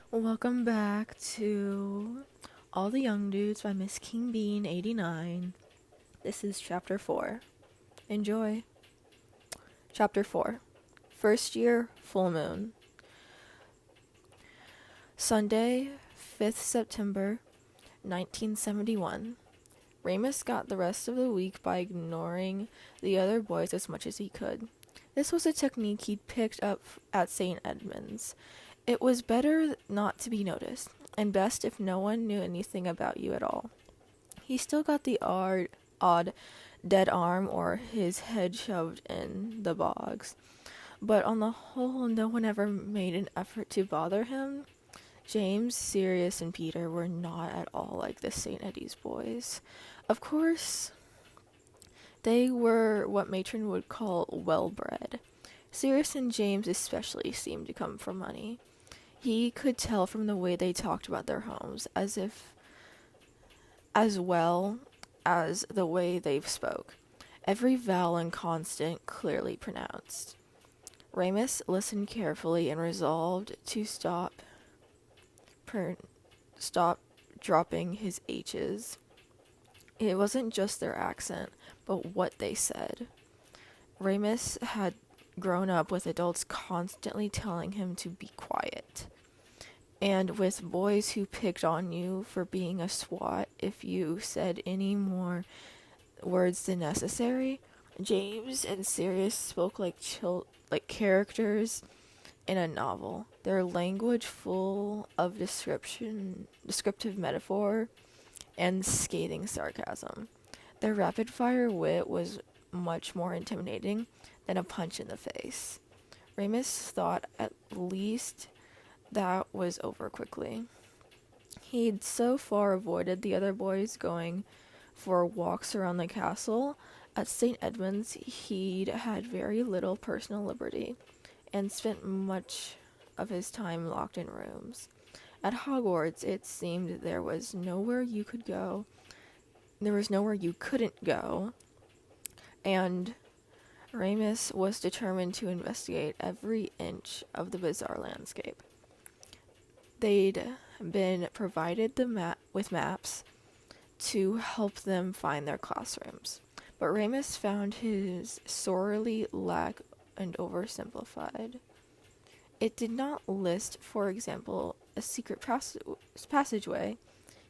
Welcome back to All the Young Dudes by Miss King Bean 89. This is chapter 4. Enjoy. Chapter 4. First Year Full Moon. Sunday, 5th September, 1971. Ramus got the rest of the week by ignoring the other boys as much as he could. This was a technique he'd picked up at St. Edmund's. It was better not to be noticed, and best if no one knew anything about you at all. He still got the odd dead arm or his head shoved in the bogs, but on the whole, no one ever made an effort to bother him. James, Sirius, and Peter were not at all like the St. Eddie's boys. Of course, they were what Matron would call well-bred. Sirius and James especially seemed to come from money. He could tell from the way they talked about their homes, as well as the way they spoke. Every vowel and consonant clearly pronounced. Ramus listened carefully and resolved to stop dropping his H's. It wasn't just their accent, but what they said. Ramus had grown up with adults constantly telling him to be quiet, and with boys who picked on you for being a swot if you said any more words than necessary. James and Sirius spoke like characters in a novel, their language full of descriptive metaphor, and scathing sarcasm. Their rapid-fire wit was much more intimidating than a punch in the face. Ramus thought at least that was over quickly. He'd so far avoided the other boys going for walks around the castle. At St. Edmund's, he'd had very little personal liberty, and spent much of his time locked in rooms. At Hogwarts, it seemed there was nowhere you couldn't go, and Ramus was determined to investigate every inch of the bizarre landscape. They'd been provided with maps to help them find their classrooms, but Ramus found his sorely lack and oversimplified. It did not list, for example, a secret passageway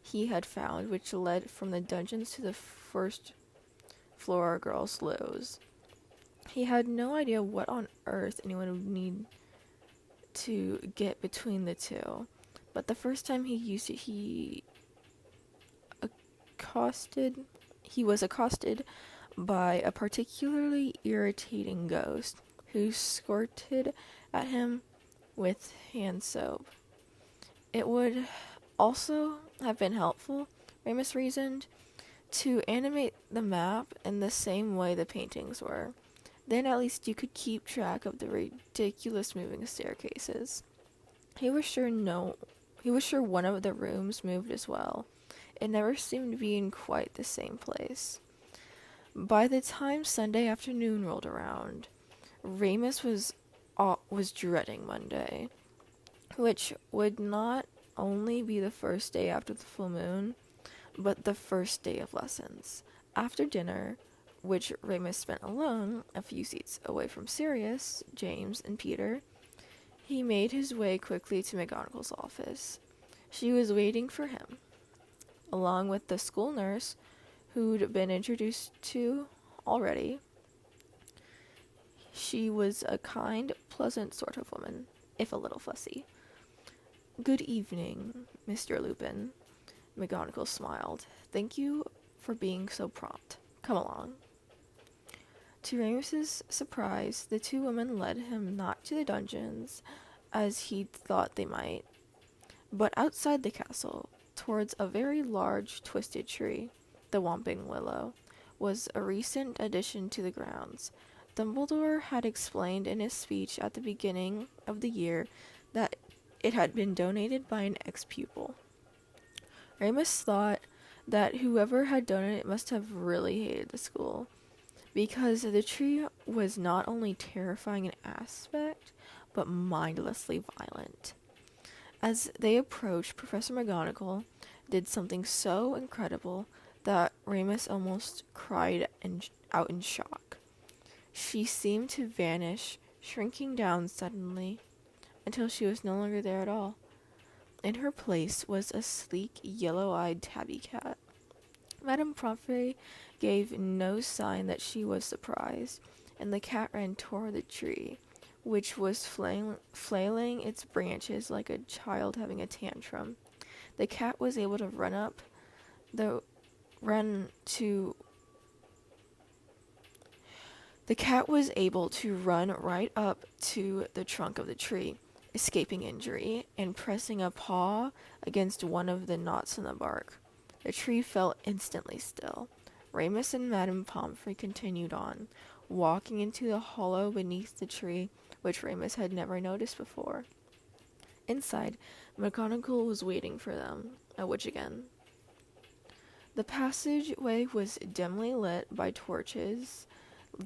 he had found which led from the dungeons to the first floor girls' lows. He had no idea what on earth anyone would need to get between the two, but the first time he used it, he was accosted by a particularly irritating ghost who squirted at him with hand soap. It would also have been helpful, Ramus reasoned, to animate the map in the same way the paintings were. Then at least you could keep track of the ridiculous moving staircases. He was sure one of the rooms moved as well. It never seemed to be in quite the same place. By the time Sunday afternoon rolled around, Ramus was dreading Monday, which would not only be the first day after the full moon, but the first day of lessons. After dinner, which Ramus spent alone, a few seats away from Sirius, James, and Peter, he made his way quickly to McGonagall's office. She was waiting for him, along with the school nurse who'd been introduced to already. She was a kind, pleasant sort of woman, if a little fussy. "Good evening, Mr. Lupin," McGonagall smiled. "Thank you for being so prompt. Come along." To Ramus's surprise, the two women led him not to the dungeons, as he'd thought they might, but outside the castle, towards a very large twisted tree. The Whomping Willow was a recent addition to the grounds. Dumbledore had explained in his speech at the beginning of the year that it had been donated by an ex-pupil. Ramus thought that whoever had donated it must have really hated the school, because the tree was not only terrifying in aspect, but mindlessly violent. As they approached, Professor McGonagall did something so incredible that Remus almost cried out in shock. She seemed to vanish, shrinking down suddenly, until she was no longer there at all. In her place was a sleek, yellow-eyed tabby cat. Madame Pomfrey gave no sign that she was surprised, and the cat ran toward the tree, which was flailing its branches like a child having a tantrum. The cat was able to run right up to the trunk of the tree, escaping injury, and pressing a paw against one of the knots in the bark. The tree fell instantly still. Remus and Madame Pomfrey continued on, walking into the hollow beneath the tree, which Remus had never noticed before. Inside, McGonagall was waiting for them, which again. The passageway was dimly lit by torches,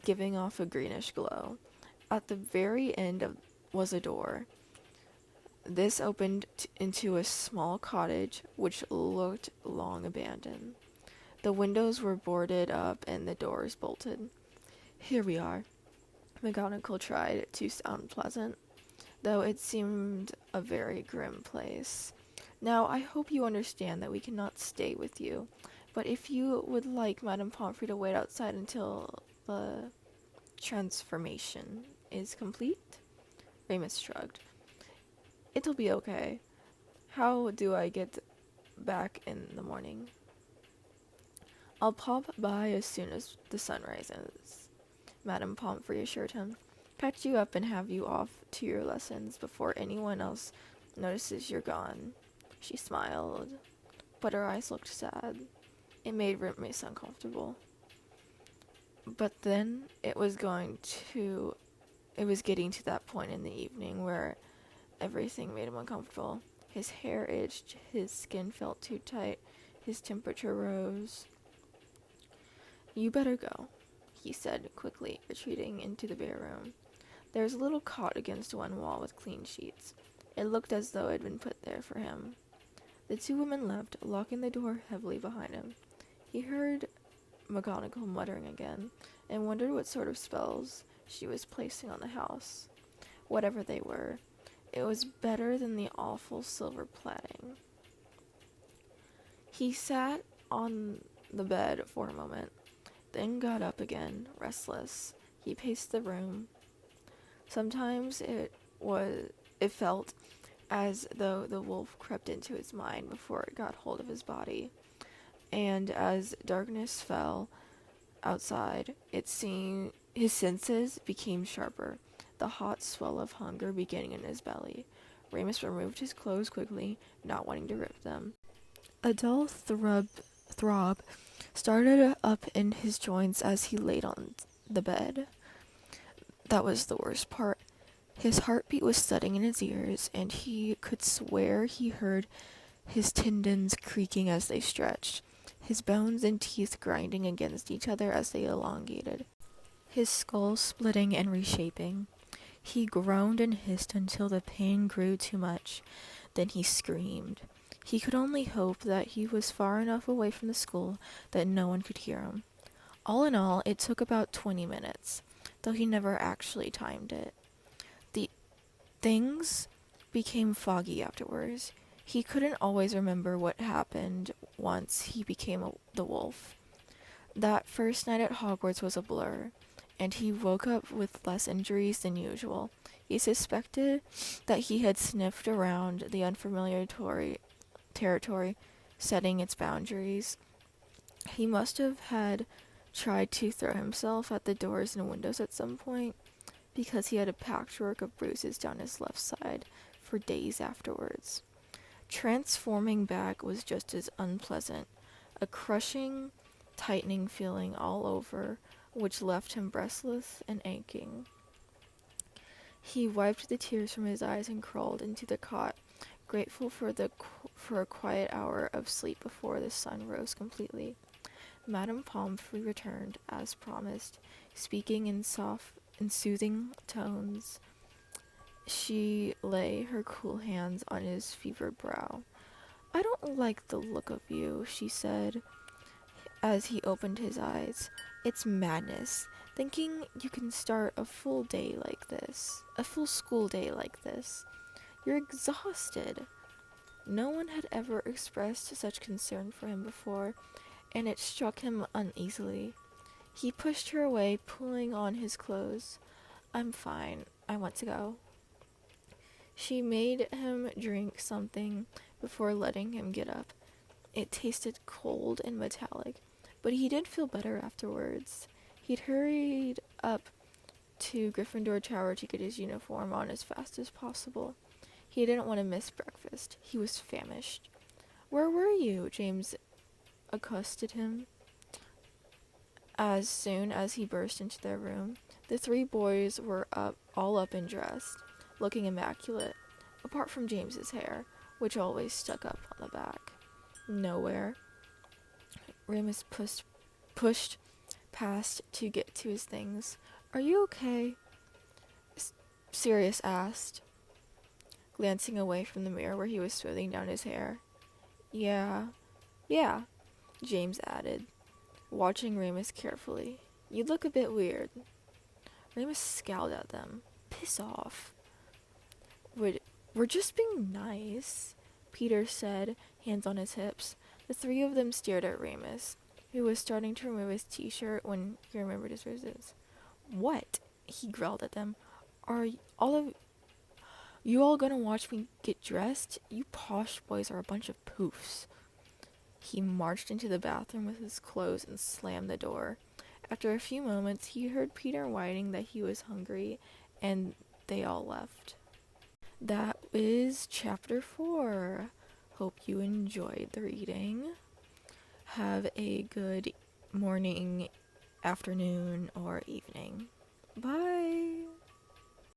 giving off a greenish glow. At the very end was a door. This opened into a small cottage, which looked long abandoned. The windows were boarded up and the doors bolted. "Here we are." McGonagall tried to sound pleasant, though it seemed a very grim place. "Now, I hope you understand that we cannot stay with you, but if you would like Madame Pomfrey to wait outside until the transformation is complete?" Remus shrugged. "It'll be okay. How do I get back in the morning?" "I'll pop by as soon as the sun rises," Madame Pomfrey assured him. "Patch you up and have you off to your lessons before anyone else notices you're gone." She smiled, but her eyes looked sad. It made Remus uncomfortable. But then it was getting to that point in the evening where everything made him uncomfortable. His hair itched, his skin felt too tight, his temperature rose. "You better go," he said quickly, retreating into the bare room. There was a little cot against one wall with clean sheets. It looked as though it had been put there for him. The two women left, locking the door heavily behind him. He heard McGonagall muttering again, and wondered what sort of spells she was placing on the house. Whatever they were, it was better than the awful silver plating. He sat on the bed for a moment, then got up again, restless. He paced the room. Sometimes it felt as though the wolf crept into his mind before it got hold of his body. And as darkness fell outside, his senses became sharper, the hot swell of hunger beginning in his belly. Remus removed his clothes quickly, not wanting to rip them. A dull throb started up in his joints as he laid on the bed. That was the worst part. His heartbeat was thudding in his ears, and he could swear he heard his tendons creaking as they stretched, his bones and teeth grinding against each other as they elongated, his skull splitting and reshaping. He groaned and hissed until the pain grew too much. Then he screamed. He could only hope that he was far enough away from the school that no one could hear him. All in all, it took about 20 minutes, though he never actually timed it. Things became foggy afterwards. He couldn't always remember what happened once he became the wolf. That first night at Hogwarts was a blur, and he woke up with less injuries than usual. He suspected that he had sniffed around the unfamiliar territory, setting its boundaries. He must have had tried to throw himself at the doors and windows at some point, because he had a patchwork of bruises down his left side for days afterwards. Transforming back was just as unpleasant, a crushing, tightening feeling all over, which left him breathless and aching. He wiped the tears from his eyes and crawled into the cot, grateful for a quiet hour of sleep before the sun rose completely. Madame Pomfrey returned, as promised, speaking in soft and soothing tones, She lay her cool hands on his fevered brow. I don't like the look of you, she said as he opened his eyes. It's madness, thinking you can start a full day like this, a full school day like this. You're exhausted. No one had ever expressed such concern for him before, and it struck him uneasily. He pushed her away, pulling on his clothes. I'm fine. I want to go. She made him drink something before letting him get up. It tasted cold and metallic, but he did feel better afterwards. He'd hurried up to Gryffindor Tower to get his uniform on as fast as possible. He didn't want to miss breakfast. He was famished. Where were you? James accosted him as soon as he burst into their room. The three boys were all up and dressed, looking immaculate, apart from James's hair, which always stuck up on the back. Nowhere. Remus pushed past to get to his things. Are you okay? Sirius asked, glancing away from the mirror where he was smoothing down his hair. Yeah, James added, watching Remus carefully. You look a bit weird. Remus scowled at them. Piss off. We're just being nice, Peter said, hands on his hips. The three of them stared at Remus, who was starting to remove his t-shirt when he remembered his roses. What? He growled at them. Are you all gonna watch me get dressed? You posh boys are a bunch of poofs. He marched into the bathroom with his clothes and slammed the door. After a few moments, he heard Peter whining that he was hungry, and they all left. That is chapter 4. Hope you enjoyed the reading. Have a good morning, afternoon, or evening. Bye!